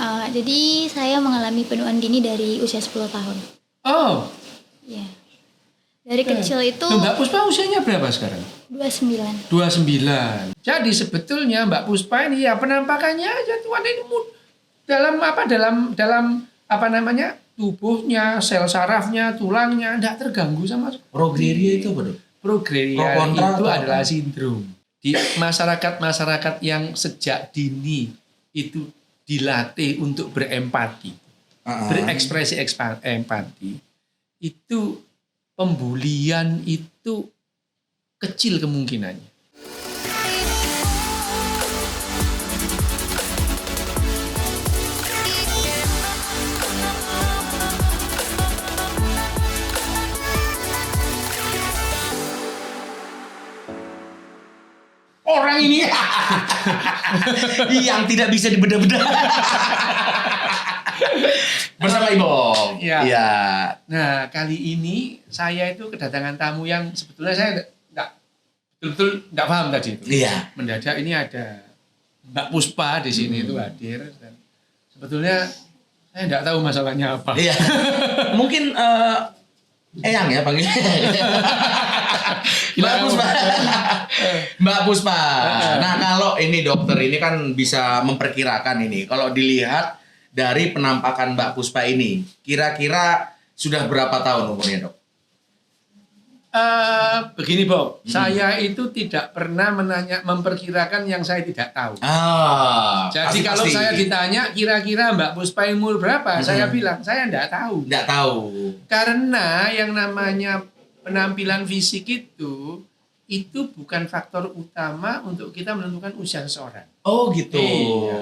Jadi saya mengalami penuaan dini dari usia 10 tahun. Oh, Ya. Dari kecil itu Loh, Mbak Puspa usianya berapa sekarang? 29. 29. Jadi sebetulnya Mbak Puspa ini ya penampakannya aja tuan ini dalam apa namanya tubuhnya, sel sarafnya, tulangnya tidak terganggu sama Progeria itu apa, Dok? Progeria Pro kontra itu atau adalah apa? sindrom. Di masyarakat yang sejak dini itu dilatih untuk berempati, berekspresi empati, itu pembulian itu kecil kemungkinannya. Orang ini yang tidak bisa dibedah-bedah. Bersama Ibu. Ya. Iya. Nah, kali ini saya itu kedatangan tamu yang sebetulnya saya betul-betul nggak paham tadi itu. Iya. Mendadak ini ada Mbak Puspa di sini itu hadir dan sebetulnya saya nggak tahu masalahnya apa. Iya. Mungkin Eyang ya panggilnya. Mbak Puspa. Mbak Puspa. Nah, kalau ini dokter ini kan bisa memperkirakan ini. Kalau dilihat dari penampakan Mbak Puspa ini, kira-kira sudah berapa tahun umurnya, Dok? Begini, Bob. Saya itu tidak pernah memperkirakan yang saya tidak tahu. Jadi kalau saya ditanya kira-kira Mbak Puspa umur berapa, saya bilang saya tidak tahu. Tidak tahu. Karena yang namanya penampilan fisik itu bukan faktor utama untuk kita menentukan usia seseorang. Oh gitu.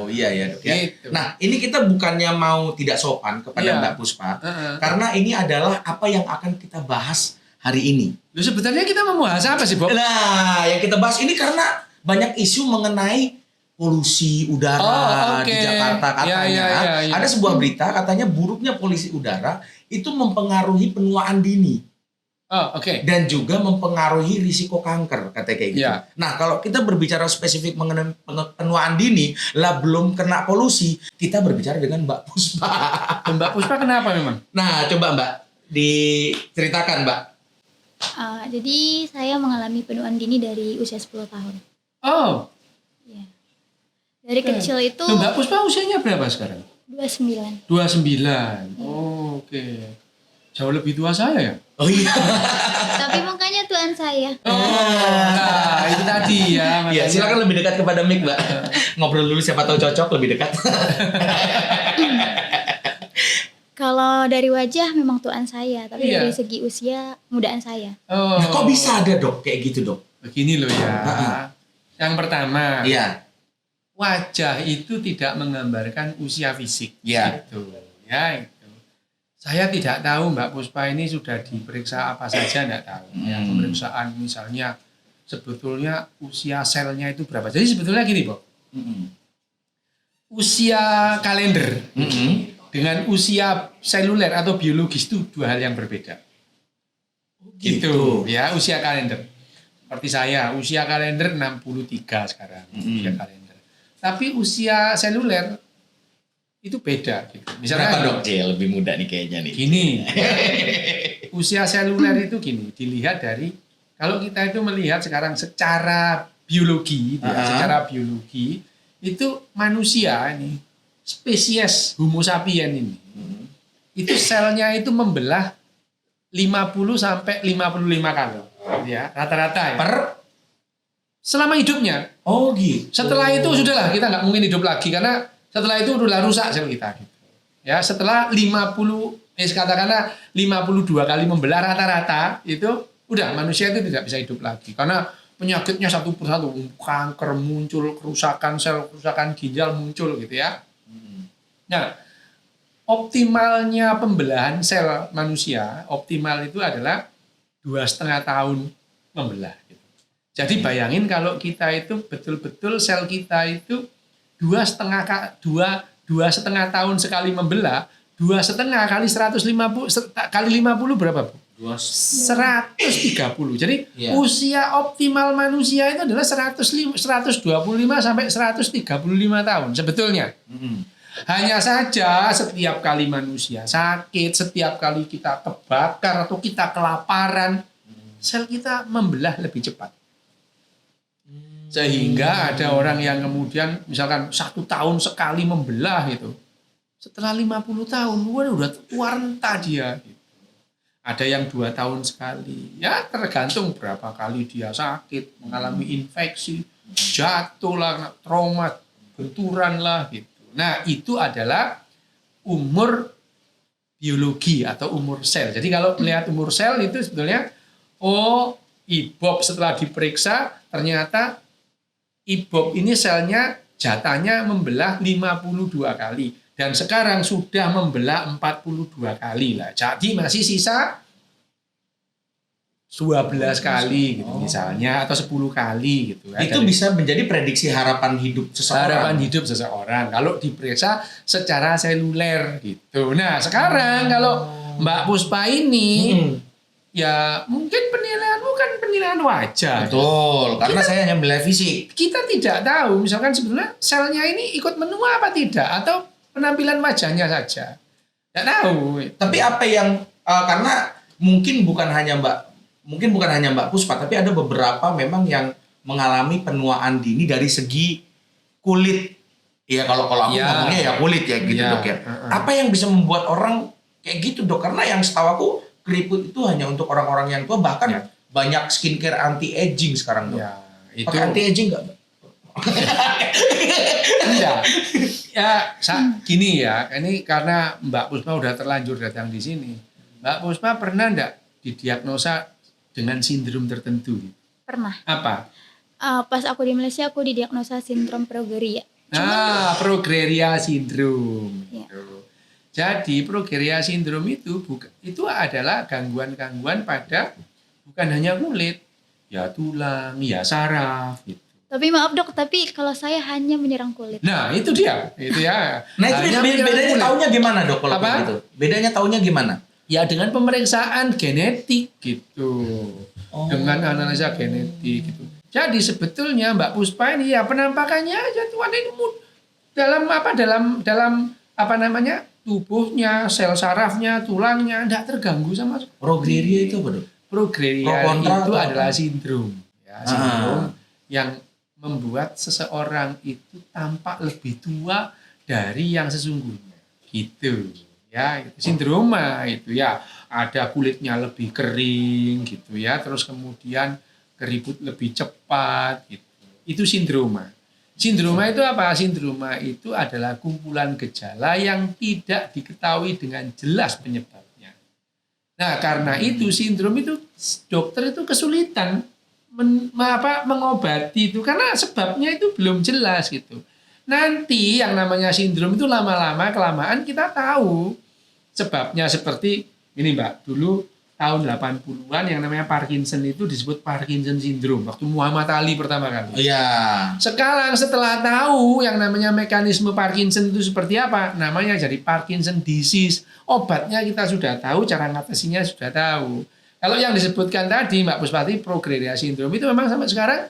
Iya ya, Dok ya. Gitu. Nah, ini kita bukannya mau tidak sopan kepada Mbak Puspa, karena ini adalah apa yang akan kita bahas hari ini. Loh, sebenarnya kita mau bahas apa sih, Bob? Nah, yang kita bahas ini karena banyak isu mengenai polusi udara di Jakarta katanya. Ya. Ada sebuah berita katanya buruknya polusi udara itu mempengaruhi penuaan dini. Dan juga mempengaruhi risiko kanker, katanya kayak gitu. Ya. Nah, kalau kita berbicara spesifik mengenai penuaan dini, lah belum kena polusi, kita berbicara dengan Mbak Puspa. Mbak Puspa kenapa memang? Nah, coba Mbak, diceritakan Mbak. Jadi saya mengalami penuaan dini dari usia 10 tahun. Oh. Ya. Dari kecil itu Loh, Mbak Puspa usianya berapa sekarang? 29. 29. Oh, oke. Jauh lebih tua saya ya? Oh iya. Tapi makanya Tuhan saya. Nah, itu tadi ya. Iya, silakan lebih dekat kepada mic, Mbak. Ngobrol dulu siapa tahu cocok lebih dekat. Kalau dari wajah memang Tuhan saya, tapi Iya. dari segi usia mudaan saya. Oh. Nah, kok bisa ada, Dok, kayak gitu, Dok? Begini loh ya. Yang pertama, Iya. wajah itu tidak menggambarkan usia fisik. Iya. Gitu. Ya, itu. Saya tidak tahu Mbak Puspa ini sudah diperiksa apa saja, tidak tahu. Ya, pemeriksaan misalnya sebetulnya usia selnya itu berapa. Jadi sebetulnya gini, Bob. Usia kalender dengan usia seluler atau biologis itu dua hal yang berbeda. Gitu ya, usia kalender. Seperti saya, usia kalender 63 sekarang, usia kalender. Tapi usia seluler itu beda gitu. Misalnya Berapa, Dok? Lebih muda nih kayaknya nih. gini. Usia seluler itu gini, dilihat dari kalau kita itu melihat sekarang secara biologi, secara biologi itu manusia ini spesies Homo sapien ini. Itu selnya itu membelah 50 sampai 55 kali ya, rata-rata ya. Selama hidupnya. Oh gitu. Setelah itu sudahlah, kita nggak mungkin hidup lagi karena setelah itu udah rusak sel kita gitu. Ya, setelah 50 katakanlah 52 kali membelah rata-rata itu udah manusia itu tidak bisa hidup lagi karena penyakitnya satu persatu, kanker muncul, kerusakan sel, kerusakan ginjal muncul gitu ya. Nah, optimalnya pembelahan sel manusia, optimal itu adalah 2,5 tahun membelah. Gitu. Jadi bayangin kalau kita itu betul-betul sel kita itu 2,5 tahun sekali membelah, 2,5 kali 150 kali 50 berapa, Bu? 130. Jadi usia optimal manusia itu adalah 125 sampai 135 tahun sebetulnya. Hanya saja setiap kali manusia sakit, setiap kali kita kebakar atau kita kelaparan, sel kita membelah lebih cepat. Sehingga ada orang yang kemudian misalkan 1 tahun sekali membelah gitu. Setelah 50 tahun, udah tua renta dia. Gitu. Ada yang 2 tahun sekali. Ya tergantung berapa kali dia sakit, mengalami infeksi, jatuh lah, trauma, benturan lah gitu. Nah itu adalah umur biologi atau umur sel. Jadi kalau melihat umur sel itu sebetulnya, IBOB setelah diperiksa ternyata IBOB ini selnya jatahnya membelah 52 kali. Dan sekarang sudah membelah 42 kali lah. Jadi masih sisa 12 kali gitu misalnya atau 10 kali gitu. Itu bisa menjadi prediksi harapan hidup seseorang. Harapan hidup seseorang kalau diperiksa secara seluler gitu. Nah, sekarang kalau Mbak Puspa ini ya mungkin penilaianmu kan penilaian wajar. Betul, karena saya hanya menilai fisik. Kita tidak tahu misalkan sebetulnya selnya ini ikut menua apa tidak atau penampilan wajahnya saja. Tidak tahu. Tapi apa yang karena mungkin bukan hanya Mbak Puspa, tapi ada beberapa memang yang mengalami penuaan dini dari segi kulit. Ya kalau aku ngomongnya ya kulit ya gitu dok ya. Apa yang bisa membuat orang kayak gitu dok? Karena yang setahu aku keriput itu hanya untuk orang-orang yang tua, bahkan banyak skincare anti aging sekarang dok. Ya, itu pakai anti aging nggak? Enggak. Ya, gini ya, ini karena Mbak Puspa udah terlanjur datang di sini. Mbak Puspa pernah enggak didiagnosa dengan sindrom tertentu? Pernah. Apa? Pas aku di Malaysia aku didiagnosa sindrom progeria. Progeria sindrom. Ya. Jadi progeria sindrom itu adalah gangguan-gangguan pada bukan hanya kulit, ya tulang, ya saraf gitu. Tapi maaf dok, tapi kalau saya hanya menyerang kulit. Nah itu dia, itu ya. Nah itu bedanya taunya gimana dok kalau begitu? Bedanya taunya gimana? Ya dengan pemeriksaan genetik gitu, dengan analisa genetik gitu. Jadi sebetulnya Mbak Puspa ini ya penampakannya aja tuan ini dalam tubuhnya, sel sarafnya, tulangnya tidak terganggu sama sekali. Progeria itu apa dok? Progeria itu adalah sindrom, ya, sindrom yang membuat seseorang itu tampak lebih tua dari yang sesungguhnya, gitu. Ya, sindroma itu ya, ada kulitnya lebih kering gitu ya, terus kemudian keriput lebih cepat gitu. Itu sindroma. Sindroma itu apa? Sindroma itu adalah kumpulan gejala yang tidak diketahui dengan jelas penyebabnya. Nah, karena itu sindrom itu dokter itu kesulitan mengobati itu karena sebabnya itu belum jelas gitu. Nanti yang namanya sindrom itu lama-lama kelamaan kita tahu sebabnya seperti ini Mbak, dulu tahun 80-an yang namanya Parkinson itu disebut Parkinson syndrome waktu Muhammad Ali pertama kali. Iya. Sekarang setelah tahu yang namanya mekanisme Parkinson itu seperti apa, namanya jadi Parkinson disease. Obatnya kita sudah tahu, cara ngatasinya sudah tahu. Kalau yang disebutkan tadi Mbak Puspati progeria syndrome itu memang sampai sekarang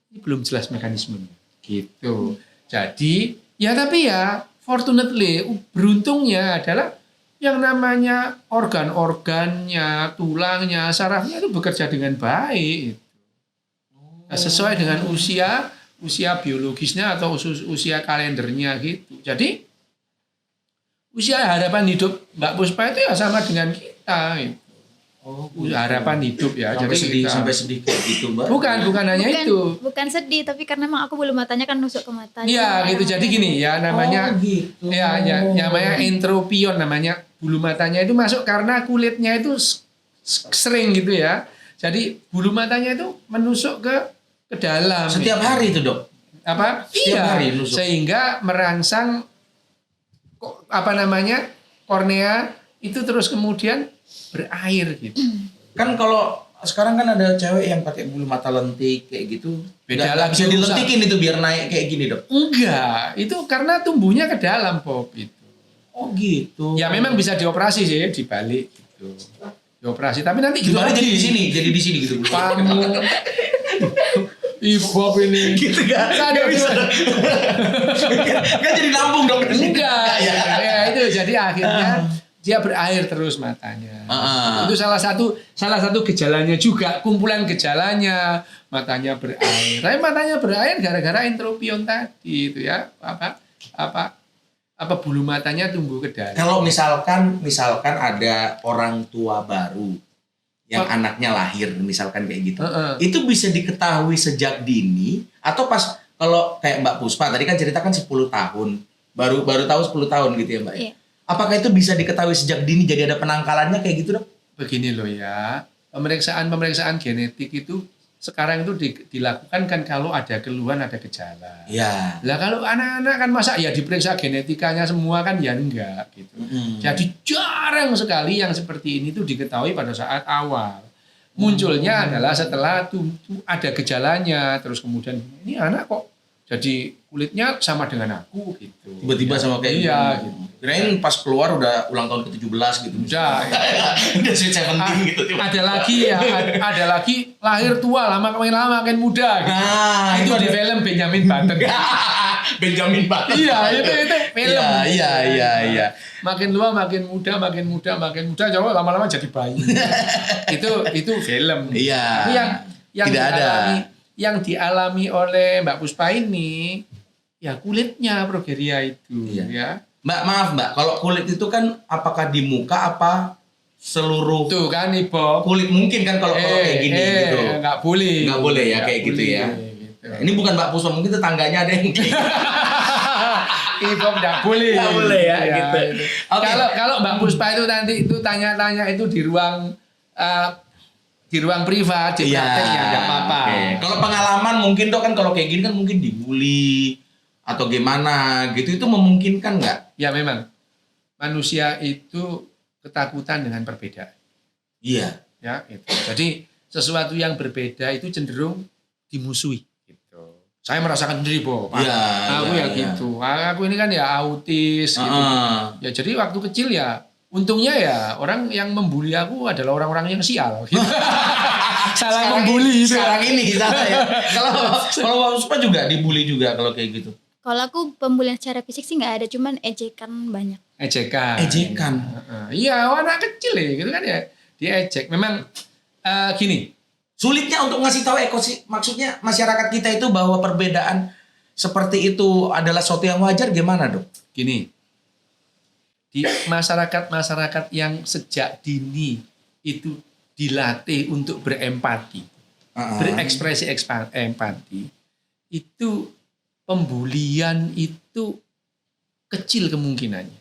ini belum jelas mekanismenya. Gitu. Jadi ya tapi ya fortunately beruntungnya adalah yang namanya organ-organnya, tulangnya, sarafnya itu bekerja dengan baik. Nah, sesuai dengan usia biologisnya atau usia kalendernya gitu. Jadi usia harapan hidup Mbak Puspa itu ya sama dengan kita gitu. Harapan hidup ya. Sampai jadi sampai sedih kayak gitu Mbak. Bukan hanya itu. Bukan sedih, tapi karena memang aku bulu matanya kan nusuk ke mata. Iya gitu. Jadi gini ya namanya gitu. ya namanya entropion namanya bulu matanya itu masuk karena kulitnya itu sering gitu ya. Jadi bulu matanya itu menusuk ke dalam. Setiap hari itu dok. Apa? Setiap hari nusuk. Sehingga merangsang kornea itu terus kemudian berair gitu. Kan kalau sekarang kan ada cewek yang pakai bulu mata lentik kayak gitu. Beda Nggak lagi bisa dilentikin itu biar naik kayak gini dok. Enggak, itu karena tumbuhnya ke dalam Pop itu. Oh gitu. Ya memang bisa dioperasi sih dibalik gitu. Dioperasi tapi nanti Gimana jadi di sini gitu. kamu Ibob ini. Gitu kan? Nggak bisa. Kan jadi lambung dong. Enggak. Ya. Ya itu jadi akhirnya dia berair terus matanya. Itu salah satu gejalanya juga, kumpulan gejalanya, matanya berair. Tapi matanya berair gara-gara entropion tadi itu ya. Apa bulu matanya tumbuh ke dalam. Kalau misalkan ada orang tua baru yang anaknya lahir misalkan kayak gitu. Itu bisa diketahui sejak dini atau pas kalau kayak Mbak Puspa tadi kan ceritakan 10 tahun. Baru tahu 10 tahun gitu ya, Mbak. Iya. Apakah itu bisa diketahui sejak dini jadi ada penangkalannya kayak gitu, Dok? Begini loh ya. Pemeriksaan genetik itu sekarang itu dilakukan kan kalau ada keluhan, ada gejala. Ya. Lah kalau anak-anak kan masa ya diperiksa genetikanya semua kan ya enggak gitu. Jadi jarang sekali yang seperti ini tuh diketahui pada saat awal. Munculnya adalah setelah tuh ada gejalanya, terus kemudian ini anak kok jadi kulitnya sama dengan aku gitu. Tiba-tiba sama kayak gitu. Kirain pas keluar udah ulang tahun ke-17 gitu. Udah. Udah sweet 17 gitu. Ada lagi lahir tua makin muda gitu. Nah, itu di film Benjamin Button. Benjamin Button. Iya, itu film. Iya. Makin tua makin muda, coba lama-lama jadi bayi. itu film. Iya. Tapi yang tidak ada. Yang dialami oleh Mbak Puspa ini ya kulitnya progeria itu ya. Mbak, maaf Mbak, kalau kulit itu kan apakah di muka apa seluruh tuh kan Ibo kulit mungkin kan kalau kayak gini gitu. Nggak boleh ya kayak gitu ya. Gitu. Ini bukan Mbak Puspa, mungkin tetangganya ada yang Ibo nggak boleh. Nggak boleh ya gitu. Okay. Kalau Mbak Puspa itu nanti itu tanya-tanya itu di ruang privat, di prakteknya nggak apa-apa. Okay. Kalau pengalaman mungkin Dok kan kalau kayak gini kan mungkin dibully atau gimana gitu, itu memungkinkan nggak? Ya memang manusia itu ketakutan dengan perbedaan. Iya. Ya itu. Jadi sesuatu yang berbeda itu cenderung dimusuhi. Gitu. Saya merasakan sendiri Bob. Aku gitu. Aku ini kan ya autis. Gitu. Ya jadi waktu kecil ya. Untungnya ya orang yang membuli aku adalah orang-orang yang sial. Gitu. Salah membuli. Sekarang ini salah ya. Kalau Puspa juga dibully juga kalau kayak gitu. Kalau aku pembulian secara fisik sih nggak ada, cuman ejekan banyak. Ejekan. Iya, anak kecil ya, gitu kan ya. Diejek. Memang gini. Sulitnya untuk ngasih tahu maksudnya masyarakat kita itu bahwa perbedaan seperti itu adalah sesuatu yang wajar, gimana Dok? Gini. Di masyarakat yang sejak dini itu dilatih untuk berempati, berekspresi empati, itu pembulian itu kecil kemungkinannya.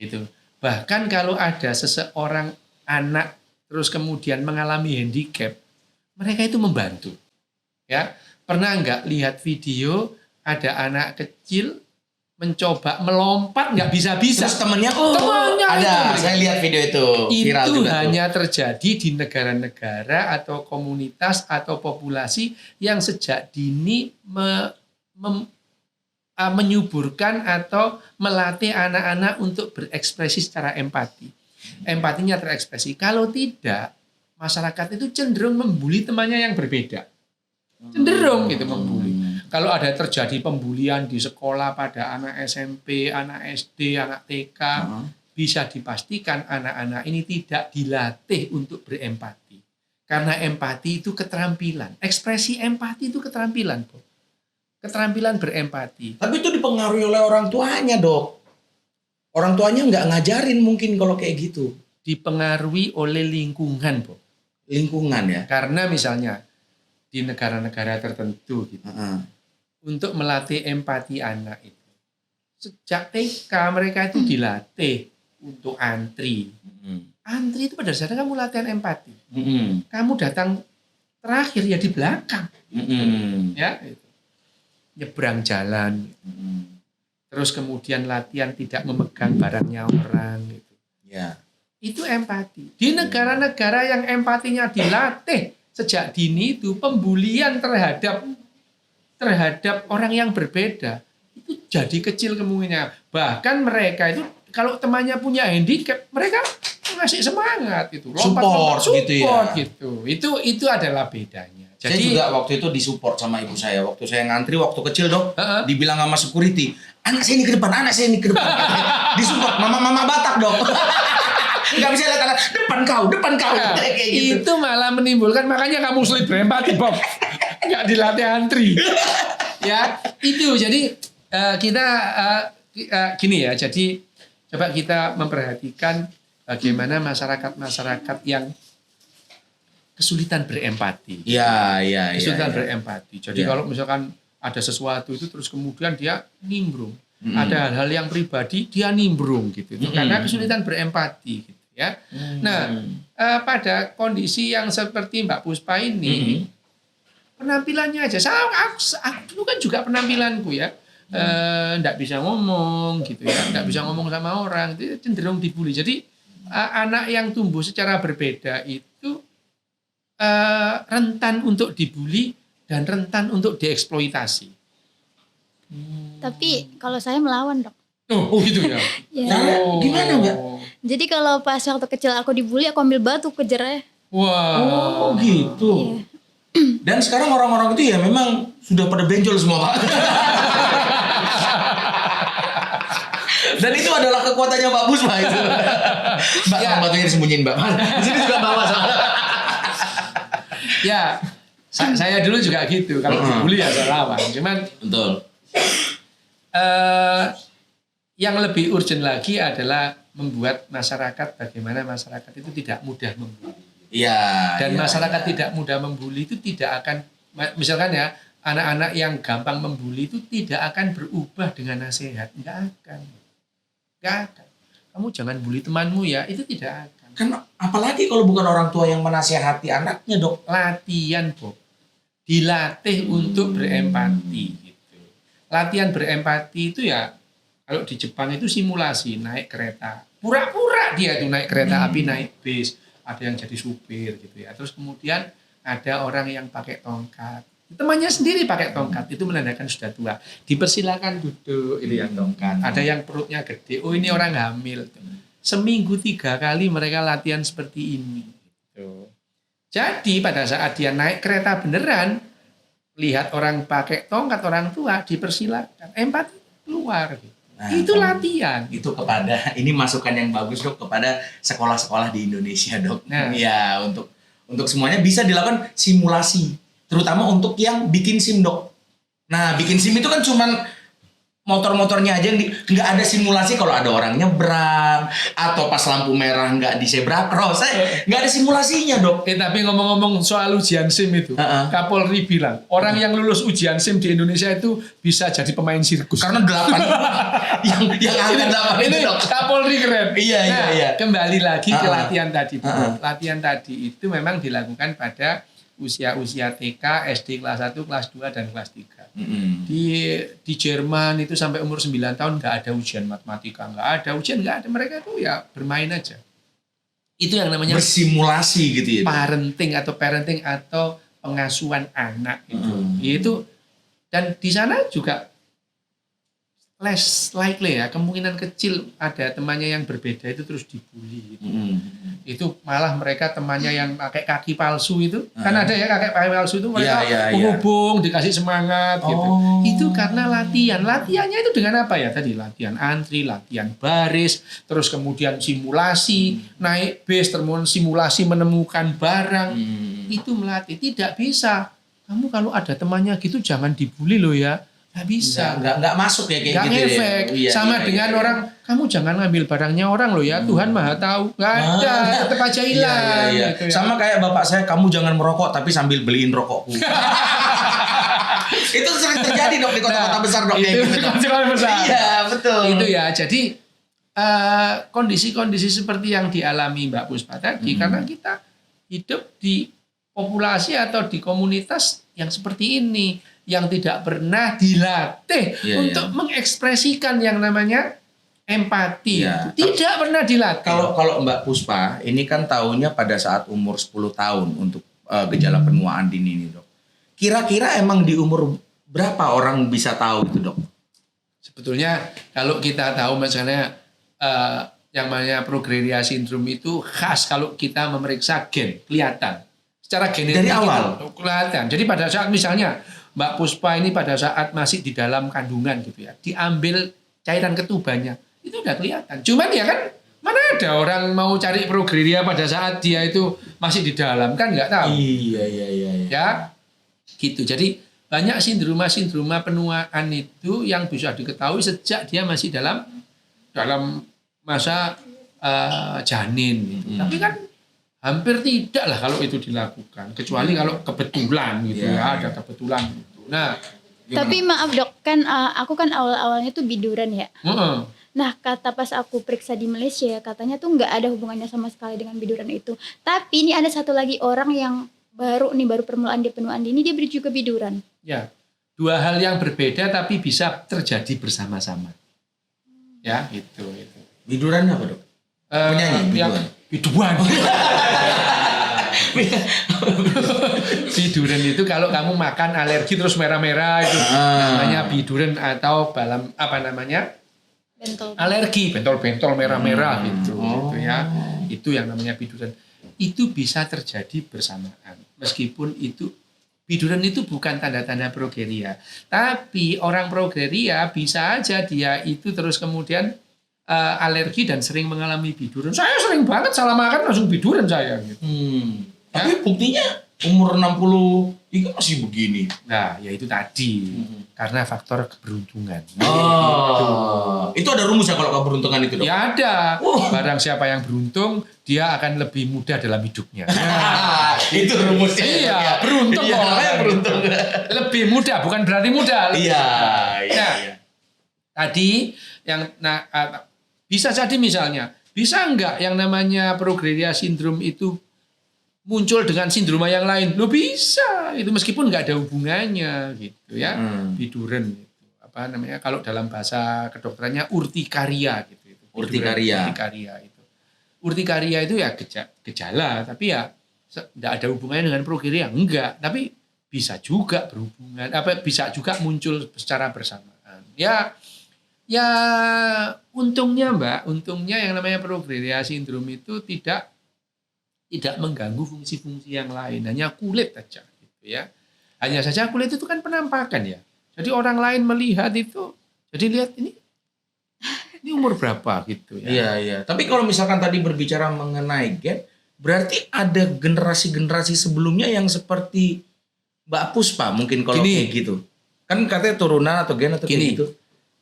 Gitu. Bahkan kalau ada seseorang anak terus kemudian mengalami handicap, mereka itu membantu. Ya, pernah nggak lihat video ada anak kecil mencoba melompat nggak bisa-bisa. Terus temennya ada. Saya lihat video itu. Viral itu juga hanya terjadi di negara-negara atau komunitas atau populasi yang sejak dini menyuburkan atau melatih anak-anak untuk berekspresi secara empati. Empatinya terekspresi. Kalau tidak, masyarakat itu cenderung membuli temannya yang berbeda. Cenderung gitu membuli. Kalau ada terjadi pembulian di sekolah pada anak SMP, anak SD, anak TK, bisa dipastikan anak-anak ini tidak dilatih untuk berempati. Karena empati itu keterampilan. Ekspresi empati itu keterampilan, Bob. Keterampilan berempati. Tapi itu dipengaruhi oleh orang tuanya, Dok. Orang tuanya nggak ngajarin mungkin kalau kayak gitu. Dipengaruhi oleh lingkungan, Bob. Lingkungan ya? Karena misalnya di negara-negara tertentu gitu. Untuk melatih empati anak itu. Sejak TK mereka itu dilatih untuk antri. Antri itu pada dasarnya kamu latihan empati. Kamu datang terakhir ya di belakang. Ya, itu. Nyebrang jalan. Terus kemudian latihan tidak memegang barangnya orang gitu. Ya. Itu empati. Di negara-negara yang empatinya dilatih sejak dini itu, pembulian terhadap orang yang berbeda itu jadi kecil kemungkinannya. Bahkan mereka itu kalau temannya punya handicap, mereka ngasih semangat itu, support gitu ya. Itu adalah bedanya. Saya Jadi juga waktu itu disupport sama ibu saya. Waktu saya ngantri waktu kecil dok, Heeh. dibilang sama security, anak saya ini ke depan, anak saya ini ke depan. Disupport, mama Batak dok. Nggak bisa lihat anak, depan kau. Nah, Kayak gitu. itu malah menimbulkan, makanya kamu sulit berempati Bob, nggak dilatih antri. Ya itu jadi kita gini ya, jadi coba kita memperhatikan bagaimana masyarakat yang kesulitan berempati. Iya. Kesulitan berempati. Jadi Iya. kalau misalkan ada sesuatu itu terus kemudian dia nimbrung. Mm-mm. Ada hal-hal yang pribadi dia nimbrung gitu. Itu Mm-mm. karena kesulitan berempati gitu ya. Nah, pada kondisi yang seperti Mbak Puspa ini penampilannya aja. Aku dulu kan juga penampilanku ya. Nggak bisa ngomong gitu ya. Nggak bisa ngomong sama orang. Itu cenderung dibully. Jadi anak yang tumbuh secara berbeda itu rentan untuk dibully dan rentan untuk dieksploitasi. Tapi kalau saya melawan dok. Oh gitu ya. Ya. Nah, gimana Mbak? Jadi kalau pas waktu kecil aku dibully, aku ambil batu kejarnya. Wah. Oh gitu. Iya. Dan sekarang orang-orang itu ya memang sudah pada benjol semua Pak. Dan itu adalah kekuatannya Mbak Puspa itu. Mbak, Ya. batunya disembunyiin Mbak. Di sini juga bawa soalnya. Ya, saya dulu juga gitu. Kalau dibully ya saya lawan. Cuman Betul. yang lebih urgent lagi adalah membuat masyarakat, bagaimana masyarakat itu tidak mudah membuli. Iya. Dan iya, masyarakat iya. tidak mudah membuli itu tidak akan, misalkan ya, anak-anak yang gampang membuli itu tidak akan berubah dengan nasihat. Nggak akan. Kamu jangan bully temanmu ya, itu tidak akan. Kan apalagi kalau bukan orang tua yang menasihati anaknya dok. Latihan, Bob. Dilatih untuk berempati gitu. Latihan berempati itu ya, kalau di Jepang itu simulasi naik kereta. Pura-pura dia tuh naik kereta api, naik bis, ada yang jadi supir gitu ya. Terus kemudian ada orang yang pakai tongkat. Temannya sendiri pakai tongkat, itu menandakan sudah tua. Dipersilakan duduk, itu yang tongkat. Ada yang perutnya gede, oh ini orang hamil. Seminggu 3 kali mereka latihan seperti ini. Gitu. Jadi pada saat dia naik kereta beneran, lihat orang pakai tongkat, orang tua, dipersilakan. Empati keluar. Gitu. Nah, Itu latihan. Itu kepada, ini masukan yang bagus dok kepada sekolah-sekolah di Indonesia dok. Nah. Ya untuk semuanya bisa dilakukan simulasi. Terutama untuk yang bikin SIM dok. Nah bikin SIM itu kan cuman motor-motornya aja yang nggak ada simulasi kalau ada orang nyebrang atau pas lampu merah nggak di zebra cross, nggak ada simulasinya dok. Tapi ngomong-ngomong soal ujian SIM itu, Kapolri bilang orang yang lulus ujian SIM di Indonesia itu bisa jadi pemain sirkus. Karena 8 yang angka 8 ini itu dok. Kapolri keren. Iya. Kembali lagi ke latihan tadi. Uh-uh. Latihan tadi itu memang dilakukan pada usia-usia TK, SD kelas 1, kelas 2 dan kelas 3. Di Jerman itu sampai umur 9 tahun nggak ada ujian matematika, nggak ada ujian, nggak ada, mereka tuh ya bermain aja. Itu yang namanya Bersimulasi gitu ya. parenting atau pengasuhan anak itu. Itu dan di sana juga less likely ya, kemungkinan kecil ada temannya yang berbeda itu terus dibully gitu. Itu malah mereka temannya yang pakai kaki palsu itu, kan ada ya kaki palsu itu mereka menghubung, dikasih semangat gitu. Itu karena latihan. Latihannya itu dengan apa ya tadi? Latihan antri, latihan baris, terus kemudian simulasi naik bis, terus simulasi menemukan barang. Itu melatih. Tidak bisa. Kamu kalau ada temannya gitu jangan dibully loh ya. Nggak bisa. Nggak masuk ya kayak nggak gitu ngefek. ya. Sama dengan orang, kamu jangan ngambil barangnya orang loh ya. Tuhan Maha tahu. Nggak ada, tetap aja hilang. Iya. Gitu ya. Sama kayak bapak saya, kamu jangan merokok tapi sambil beliin rokokku. Itu sering terjadi dok di kota-kota besar dok. Itu Gitu, dok. kota besar. Iya betul. Itu ya. Jadi kondisi-kondisi seperti yang dialami Mbak Puspa tadi, karena kita hidup di populasi atau di komunitas yang seperti ini, yang tidak pernah dilatih untuk mengekspresikan yang namanya empati. Tidak pernah dilatih. Kalau Mbak Puspa, ini kan tahunnya pada saat umur 10 tahun untuk gejala penuaan dini ini dok. Kira-kira emang di umur berapa orang bisa tahu itu dok? Sebetulnya kalau kita tahu misalnya yang namanya progeria syndrome itu khas kalau kita memeriksa gen, kelihatan. secara genetik Dari awal? itu kelihatan. Jadi pada saat misalnya Mbak Puspa ini pada saat masih di dalam kandungan gitu ya, diambil cairan ketubannya, itu udah kelihatan. Cuman ya kan, mana ada orang mau cari progeria pada saat dia itu masih di dalam, kan nggak tahu. Iya. Ya, gitu. Jadi banyak sindroma penuaan itu yang bisa diketahui sejak dia masih dalam masa janin gitu. Tapi kan hampir tidak lah kalau itu dilakukan, kecuali kalau kebetulan gitu ya, ada kebetulan gitu. Nah, Tapi maaf dok, kan aku kan awal-awalnya tuh biduran ya. heeh. Nah kata pas aku periksa di Malaysia katanya tuh nggak ada hubungannya sama sekali dengan biduran itu. Tapi ini ada satu lagi orang yang baru permulaan dia penuaan dini, dia juga biduran. Ya, dua hal yang berbeda tapi bisa terjadi bersama-sama. Ya, itu. Biduran apa dok? Penyanyi, biduan. Biduran itu kalau kamu makan alergi terus merah-merah itu namanya biduran atau Bentol. alergi, bentol-bentol merah-merah gitu ya. Itu yang namanya biduran. Itu bisa terjadi bersamaan. Meskipun itu biduran itu bukan tanda-tanda progeria. Tapi orang progeria bisa aja dia itu terus kemudian alergi dan sering mengalami biduran. Saya sering banget salah makan langsung biduran saya gitu. Tapi buktinya umur 63 masih begini. Nah, ya itu tadi. Karena faktor keberuntungan. Itu ada rumus ya kalau keberuntungan itu dok? Ya ada. Barang siapa yang beruntung, dia akan lebih mudah dalam hidupnya. Itu rumusnya. Iya, beruntung kok. Namanya beruntung. Lebih mudah, bukan berarti mudah. Iya. Tadi yang bisa jadi misalnya, bisa enggak yang namanya progeria sindrom itu muncul dengan sindroma yang lain? Loh bisa, itu meskipun enggak ada hubungannya gitu ya. Biduran gitu. Apa namanya? Kalau dalam bahasa kedokterannya urtikaria gitu. Urtikaria itu. Urtikaria itu ya gejala, tapi ya enggak ada hubungannya dengan progeria, enggak, tapi bisa juga berhubungan, bisa juga muncul secara bersamaan. Ya untungnya yang namanya progeria sindrom itu tidak mengganggu fungsi-fungsi yang lain, hanya kulit aja gitu ya. Hanya saja kulit itu kan penampakan ya. Jadi orang lain melihat itu, jadi lihat ini umur berapa gitu ya. Iya. Tapi kalau misalkan tadi berbicara mengenai gen, berarti ada generasi-generasi sebelumnya yang seperti Mbak Puspa mungkin kalau kayak gitu. Kan katanya turunan atau gen atau kayak gitu.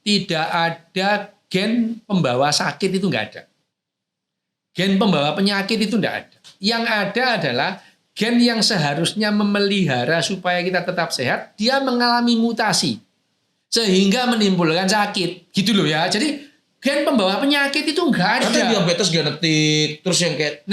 Tidak ada gen pembawa sakit itu enggak ada. Gen pembawa penyakit itu enggak ada. Yang ada adalah gen yang seharusnya memelihara supaya kita tetap sehat, dia mengalami mutasi sehingga menimbulkan sakit. Gitu loh ya. Jadi gen pembawa penyakit itu enggak ada. Ada diabetes genetik, terus yang kayak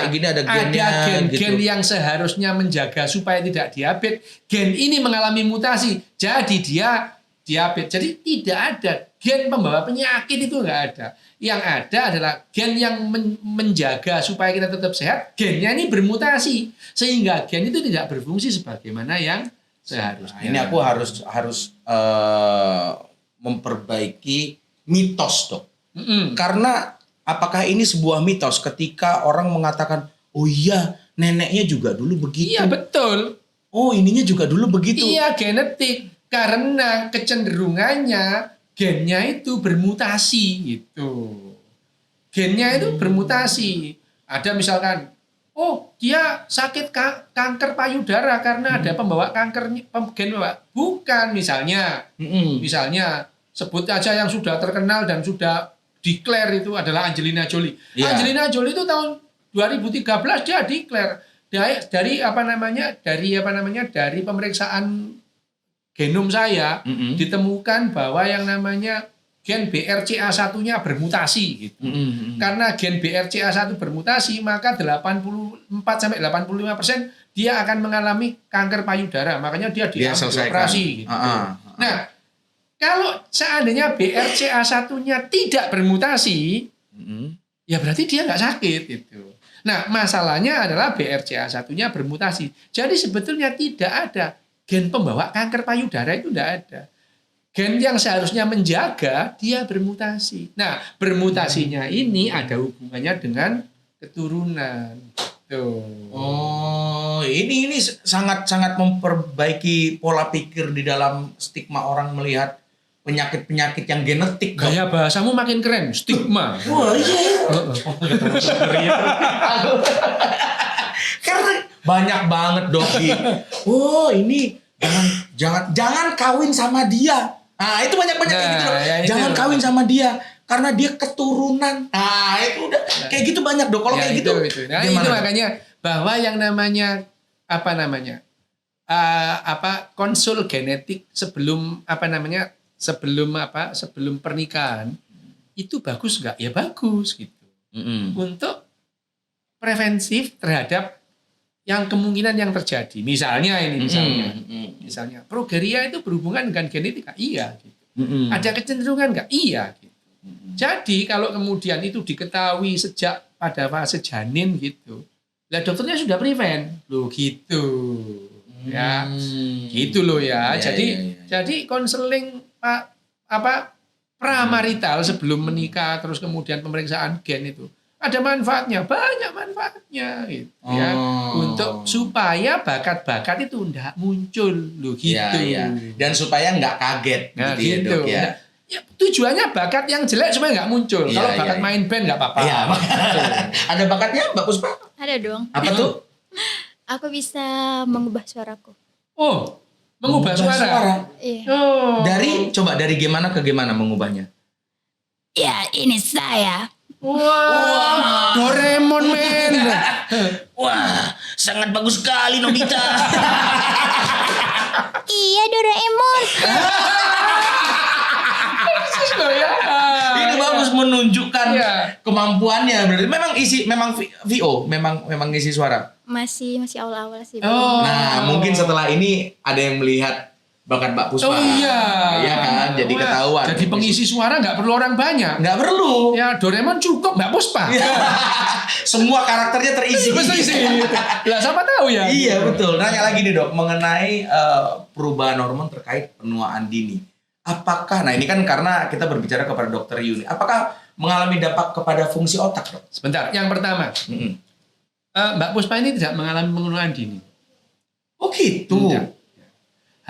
gini ada gennya. Ada gen-gen gitu yang seharusnya menjaga supaya tidak diabetes. Gen ini mengalami mutasi, jadi dia diabetes. Jadi tidak ada gen pembawa penyakit itu enggak ada. Yang ada adalah gen yang menjaga supaya kita tetap sehat. Gennya ini bermutasi sehingga gen itu tidak berfungsi sebagaimana yang seharusnya. Ini aku harus memperbaiki mitos dok. Karena apakah ini sebuah mitos ketika orang mengatakan, oh iya neneknya juga dulu begitu. Iya betul. Oh ininya juga dulu begitu. Iya genetik. Karena kecenderungannya gennya itu bermutasi gitu. Gennya itu bermutasi. Ada misalkan, oh dia sakit kanker payudara karena ada pembawa kanker gen pembawa. Bukan misalnya sebut aja yang sudah terkenal dan sudah declare itu adalah Angelina Jolie. Yeah. Angelina Jolie itu tahun 2013 dia declare dari pemeriksaan genom saya ditemukan bahwa yang namanya gen BRCA1-nya bermutasi gitu. Karena gen BRCA1 bermutasi, maka 84-85% dia akan mengalami kanker payudara. Makanya dia dioperasi gitu. Nah, kalau seandainya BRCA1-nya tidak bermutasi, ya berarti dia nggak sakit gitu. Nah, masalahnya adalah BRCA1-nya bermutasi. Jadi sebetulnya tidak ada gen pembawa kanker payudara, itu tidak ada. Gen yang seharusnya menjaga, dia bermutasi. Nah, bermutasinya ini ada hubungannya dengan keturunan. gitu. Oh, ini sangat memperbaiki pola pikir di dalam stigma orang melihat penyakit-penyakit yang genetik. Dok. Gaya bahasamu makin keren, stigma. Wah, iya. Karena banyak banget dok oh ini jangan kawin sama dia. Nah itu banyak kayak gitu. Dok. Ya, jangan kawin sama dia karena dia keturunan. Nah itu udah kayak gitu banyak dok. Kalau ya, kayak gitu, Nah gimana, itu Dok? makanya bahwa yang namanya konsul genetik sebelum sebelum pernikahan itu bagus nggak? Ya bagus gitu. Untuk preventif terhadap yang kemungkinan yang terjadi. Misalnya misalnya progeria itu berhubungan dengan genetika, iya. Gitu. Ada kecenderungan nggak? Iya. Gitu. Jadi kalau kemudian itu diketahui sejak pada fase janin gitu, lah dokternya sudah prevent, loh gitu, ya, gitu loh ya. Jadi konseling pramarital sebelum menikah, terus kemudian pemeriksaan gen itu. Ada manfaatnya, banyak manfaatnya gitu ya. Untuk supaya bakat-bakat itu enggak muncul loh gitu. Ya. Dan supaya nggak kaget Nah, gitu, ya, Dok ya. Ya, tujuannya bakat yang jelek supaya nggak muncul. Kalau bakat main band nggak apa-apa. Iya. Ada bakatnya Mbak Puspa? Ada dong. Apa tuh? Aku bisa mengubah suaraku. Oh, mengubah suara. Iya. Oh. Dari gimana ke gimana mengubahnya? Ya, ini saya. Wah, Doraemon men. Wah, sangat bagus sekali Nobita. Iya, Doraemon. Ini bagus menunjukkan Iya. kemampuannya berarti. Memang VO, memang ngisi suara. Masih awal-awal sih. Oh. Nah, mungkin setelah ini ada yang melihat bakat Mbak Puspa. Oh iya. Iya kan, jadi Wah, ketahuan. Jadi pengisi suara nggak perlu orang banyak. Nggak perlu. Ya Doraemon cukup Mbak Puspa. Semua karakternya terisi. Lah siapa tahu ya. Iya betul. Nanya lagi nih dok, mengenai perubahan hormon terkait penuaan dini. Apakah, nah ini kan karena kita berbicara kepada dokter Yuni, apakah mengalami dampak kepada fungsi otak dok? Sebentar, yang pertama, Mbak Puspa ini tidak mengalami penuaan dini. Oh gitu. Tidak.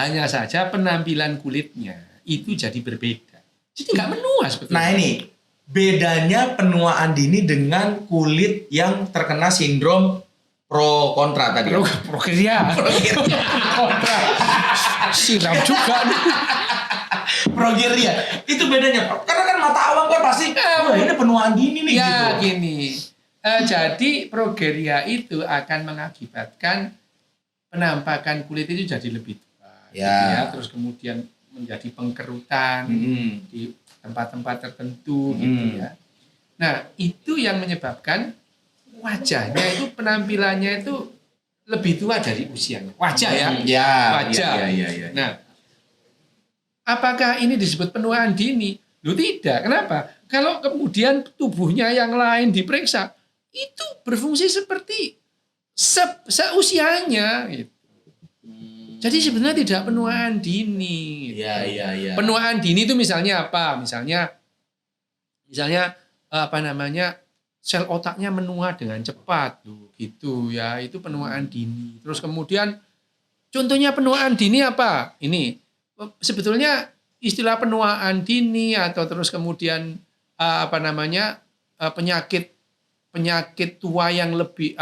Hanya saja penampilan kulitnya itu jadi berbeda. Jadi nggak menua sebetulnya. Nah ini bedanya penuaan dini dengan kulit yang terkena sindrom pro kontra tadi. Progeria. Kontra. Siram juga. Progeria. Itu bedanya. Karena kan mata awam kan pasti, wah ini penuaan dini nih Ya gitu. gini. Jadi progeria itu akan mengakibatkan penampakan kulit itu jadi lebih tua. Ya. Gitu ya. Terus kemudian menjadi pengkerutan di tempat-tempat tertentu gitu ya. Nah, itu yang menyebabkan wajahnya itu penampilannya itu lebih tua dari usianya. Wajah ya. Wajah. Ya. Nah, apakah ini disebut penuaan dini? Loh tidak. Kenapa? Kalau kemudian tubuhnya yang lain diperiksa, itu berfungsi seperti seusianya gitu. Jadi sebenarnya tidak penuaan dini. Iya. Penuaan dini itu misalnya apa? Misalnya sel otaknya menua dengan cepat tuh, gitu ya. Itu penuaan dini. Terus kemudian contohnya penuaan dini apa? Ini sebetulnya istilah penuaan dini atau terus kemudian penyakit tua yang lebih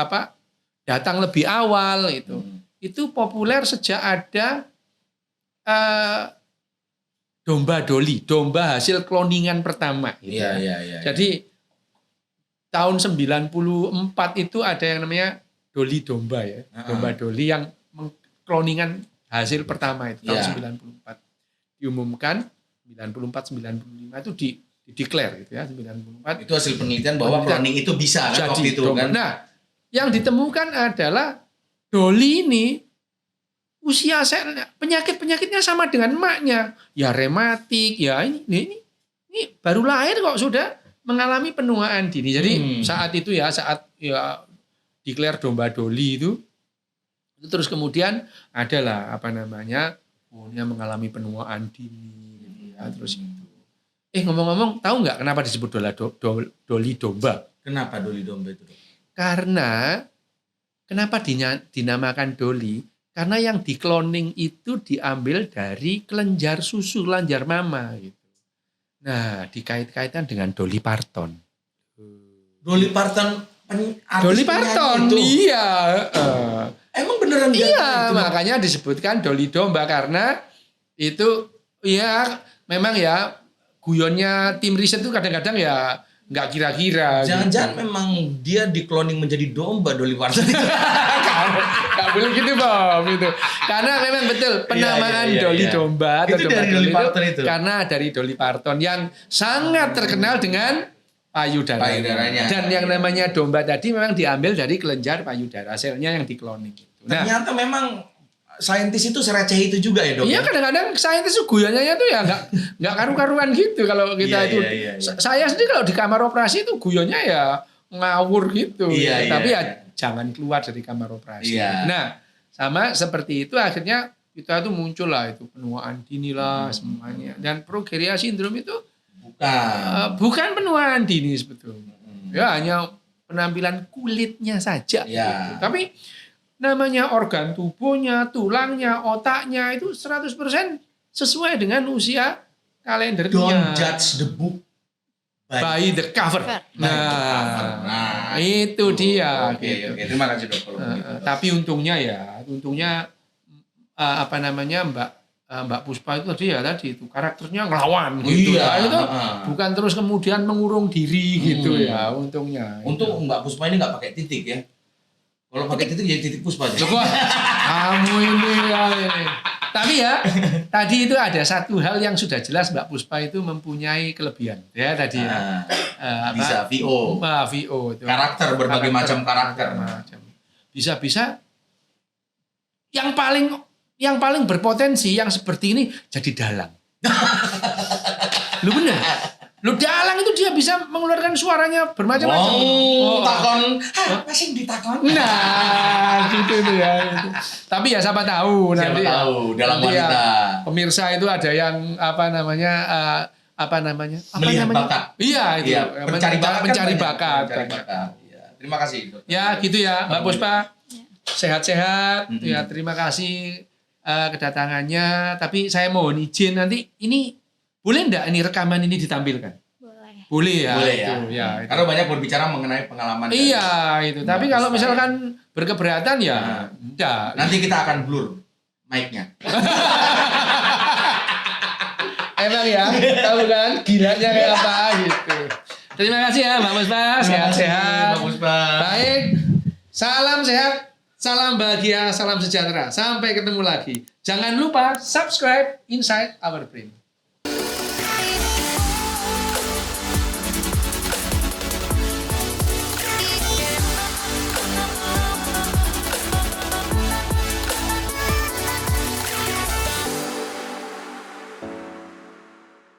datang lebih awal itu. Itu populer sejak ada domba hasil kloningan pertama. Gitu. Iya. Jadi tahun 94 itu ada yang namanya Dolly domba ya, domba Dolly yang kloningan hasil pertama itu tahun 94 diumumkan 94-95 itu declare gitu ya 94. Itu hasil penelitian bahwa kloning itu bisa kan waktu itu kan. Nah, yang ditemukan adalah Dolly ini usia penyakitnya sama dengan emaknya. Ya rematik, ya ini baru lahir kok sudah mengalami penuaan dini. Jadi saat declare domba Dolly itu terus kemudian adalah dia mengalami penuaan dini gitu ya, terus itu. Ngomong-ngomong, tahu nggak kenapa disebut Dolly domba? Kenapa Dolly domba itu? Karena kenapa dinamakan doli? Karena yang di-cloning itu diambil dari kelenjar susu, kelenjar mama gitu. Nah, dikait-kaitan dengan Dolly Parton. Dolly Parton artis Dolly penyanyi Parton, itu. iya. Emang beneran Iya, gitu? makanya disebutkan Dolly domba karena itu ya memang ya guyonnya tim riset itu kadang-kadang ya nggak kira-kira. Jangan-jangan memang dia di-cloning menjadi domba Dolly Parton itu. Nggak boleh gitu Bob itu. Karena memang betul penamaan iya, Dolly iya. domba atau Itu domba dari Dolly Parton itu? karena dari Dolly Parton yang sangat terkenal dengan payudaranya. Dan yang namanya domba tadi memang diambil dari kelenjar payudara, selnya yang dikloning. Nah, Ternyata memang saintis itu sereceh itu juga ya, Dok? iya kadang-kadang saintis itu guyonnya tuh ya nggak karu-karuan gitu kalau kita Iya, itu. iya. Saya sendiri kalau di kamar operasi itu guyonnya ya ngawur gitu. Iya, Tapi iya. ya jangan keluar dari kamar operasi. Iya. Nah, sama seperti itu akhirnya kita tuh muncul lah itu penuaan dini lah semuanya. Dan progeria sindrom itu bukan penuaan dini sebetulnya. Ya hanya penampilan kulitnya saja. Iya. Gitu. Tapi namanya organ tubuhnya, tulangnya, otaknya itu 100% sesuai dengan usia kalendernya. Don't judge the book By the cover. Nah, itu dia. Oke, gitu. oke. Terima kasih, Dok. Kalau begitu. Tapi untungnya apa namanya Mbak Puspa itu tadi itu karakternya ngelawan gitu. Iya. Nah, itu bukan terus kemudian mengurung diri gitu ya, untungnya. Untung Mbak Puspa ini nggak pakai titik ya. Kalau pakai titik jadi titik Puspa aja. Loh, kok kamu ini ya ini. Tapi ya tadi itu ada satu hal yang sudah jelas Mbak Puspa itu mempunyai kelebihan ya tadi ya. Bisa VO. VO itu. Karakter, berbagai macam karakter. Bisa-bisa yang paling berpotensi yang seperti ini jadi dalang. Lu bener? Lu dalang itu dia bisa mengeluarkan suaranya bermacam-macam. Takon. Masih ditakon. Nah, gitu itu ya. Gitu. Tapi ya siapa tahu Siapa nanti. tahu dalam nanti ya, wanita. pemirsa itu ada yang apa namanya? Melihat bakat. Iya itu. Iya, Mencari bakat. Mencari bakat. Iya. Terima kasih, Dok. Ya gitu ya, Mbak Puspa. Sehat-sehat. Ya terima kasih kedatangannya. Tapi saya mohon izin nanti ini boleh enggak ini rekaman ini ditampilkan? Boleh. Boleh ya. Boleh ya. Itu, ya itu. Karena banyak berbicara mengenai pengalaman. Iya itu. Tapi kalau Puspa, misalkan berkeberatan ya enggak. Nanti kita akan blur mic-nya. Emang ya, tahu kan gilanya kayak apa gitu. Terima kasih ya Mbak Puspa, sehat-sehat. Mbak Puspa. Baik, salam sehat, salam bahagia, salam sejahtera. Sampai ketemu lagi. Jangan lupa subscribe Inside Our Brain.